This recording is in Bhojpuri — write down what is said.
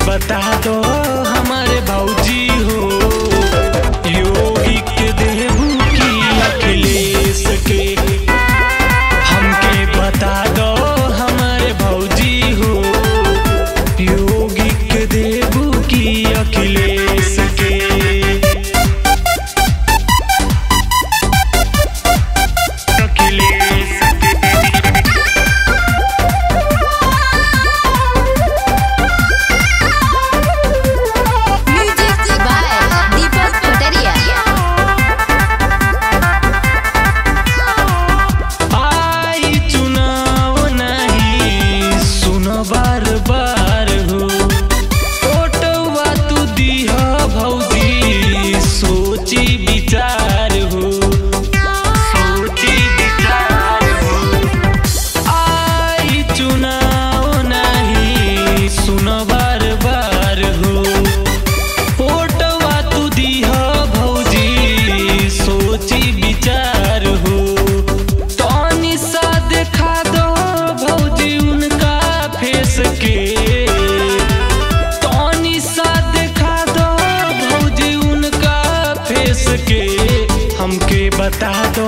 बता दो हमारे भौजी हो, योगी के देबू की अखिलेश के। हमके बता दो हमारे भौजी हो, योगी के देबू की अखिलेश के। बार बार हो फोटोवा तू दीह भौजी, सोची विचार हो, सोची विचार हो। आई चुनाव नहीं सुन बार बार हो, फोटोवा तू दीह भौजी, सोची विचार हो। तनी सा देखा दो भौजी उनका फेस के, तनी सा देखा दो भौजी उनका फेस के। हमके बता दो